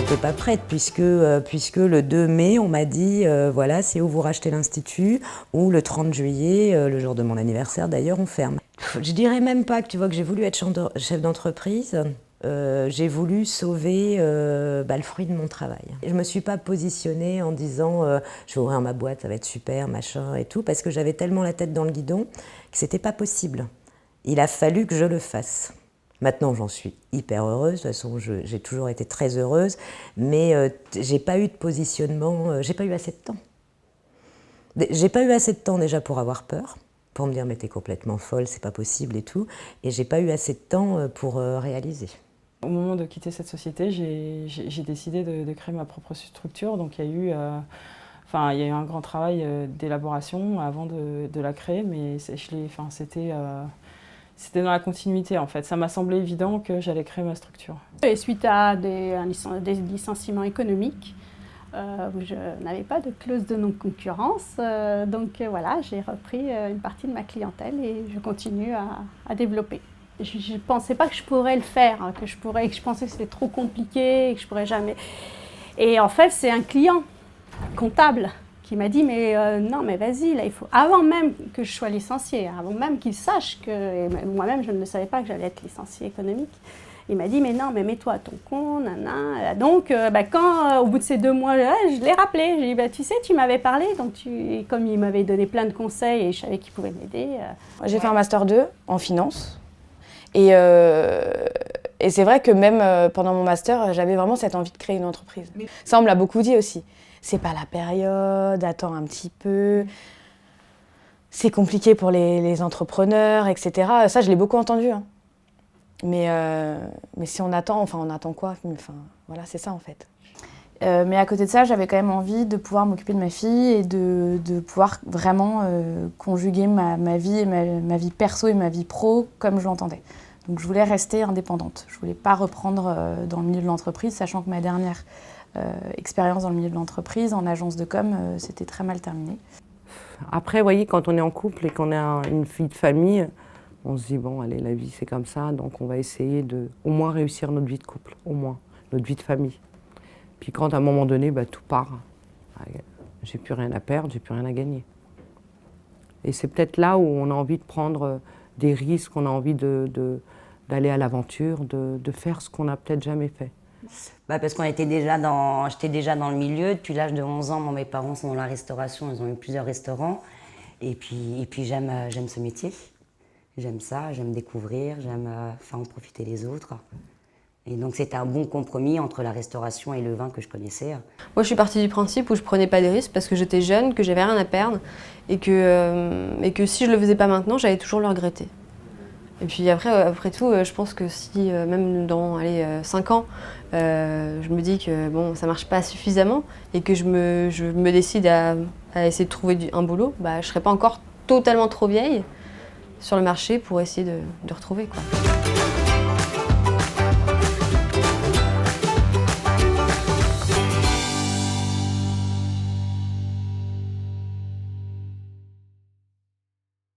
j'étais pas prête puisque le 2 mai, on m'a dit voilà, c'est où vous rachetez l'institut, ou le 30 juillet, le jour de mon anniversaire d'ailleurs, on ferme. Je dirais même pas que tu vois que j'ai voulu être chef d'entreprise. J'ai voulu sauver le fruit de mon travail. Je me suis pas positionnée en disant je vais ouvrir ma boîte, ça va être super, machin et tout, parce que j'avais tellement la tête dans le guidon que c'était pas possible. Il a fallu que je le fasse. Maintenant, j'en suis hyper heureuse. De toute façon, j'ai toujours été très heureuse, mais j'ai pas eu de positionnement, j'ai pas eu assez de temps. J'ai pas eu assez de temps déjà pour avoir peur, pour me dire mais t'es complètement folle, c'est pas possible et tout, et j'ai pas eu assez de temps pour réaliser. Au moment de quitter cette société, j'ai décidé de créer ma propre structure, donc il y a eu un grand travail d'élaboration avant de la créer, mais c'était dans la continuité en fait. Ça m'a semblé évident que j'allais créer ma structure. Et suite à des licenciements économiques, où je n'avais pas de clause de non-concurrence, voilà, j'ai repris une partie de ma clientèle et je continue à développer. Je ne pensais pas que je pourrais le faire, hein, que je pensais que c'était trop compliqué, que je pourrais jamais. Et en fait, c'est un client comptable qui m'a dit mais non mais vas-y là il faut, avant même que je sois licenciée, avant même qu'il sache que, et moi-même je ne savais pas que j'allais être licenciée économique, il m'a dit mais non mais mets-toi à ton compte, nanana. Donc quand au bout de ces 2 mois là, je l'ai rappelé, j'ai dit tu sais tu m'avais parlé, donc comme il m'avait donné plein de conseils et je savais qu'il pouvait m'aider. J'ai fait un master 2 en finance et c'est vrai que même pendant mon master j'avais vraiment cette envie de créer une entreprise. Ça on me l'a beaucoup dit aussi. C'est pas la période, attends un petit peu, c'est compliqué pour les entrepreneurs, etc. Ça, je l'ai beaucoup entendu. Hein. Mais si on attend, on attend quoi? Voilà, c'est ça en fait. Mais à côté de ça, j'avais quand même envie de pouvoir m'occuper de ma fille et de pouvoir vraiment conjuguer ma vie, ma vie perso et ma vie pro comme je l'entendais. Donc je voulais rester indépendante. Je voulais pas reprendre dans le milieu de l'entreprise, sachant que ma dernière expérience dans le milieu de l'entreprise, en agence de com, c'était très mal terminé. Après, vous voyez, quand on est en couple et qu'on a une vie de famille, on se dit, bon, allez, la vie, c'est comme ça, donc on va essayer de au moins réussir notre vie de couple, au moins, notre vie de famille. Puis quand, à un moment donné, tout part, j'ai plus rien à perdre, j'ai plus rien à gagner. Et c'est peut-être là où on a envie de prendre des risques, on a envie d'aller à l'aventure, de faire ce qu'on n'a peut-être jamais fait. Parce qu'on j'étais déjà dans le milieu. Depuis l'âge de 11 ans, mes parents sont dans la restauration, ils ont eu plusieurs restaurants. Et puis j'aime ce métier. J'aime ça, j'aime découvrir, j'aime en profiter les autres. Et donc c'était un bon compromis entre la restauration et le vin que je connaissais. Moi je suis partie du principe où je prenais pas des risques parce que j'étais jeune, que j'avais rien à perdre et que si je le faisais pas maintenant, j'allais toujours le regretter. Et puis après tout, je pense que si même dans 5 ans, je me dis que bon, ça marche pas suffisamment et que je me décide à essayer de trouver un boulot, je serai pas encore totalement trop vieille sur le marché pour essayer de retrouver quoi.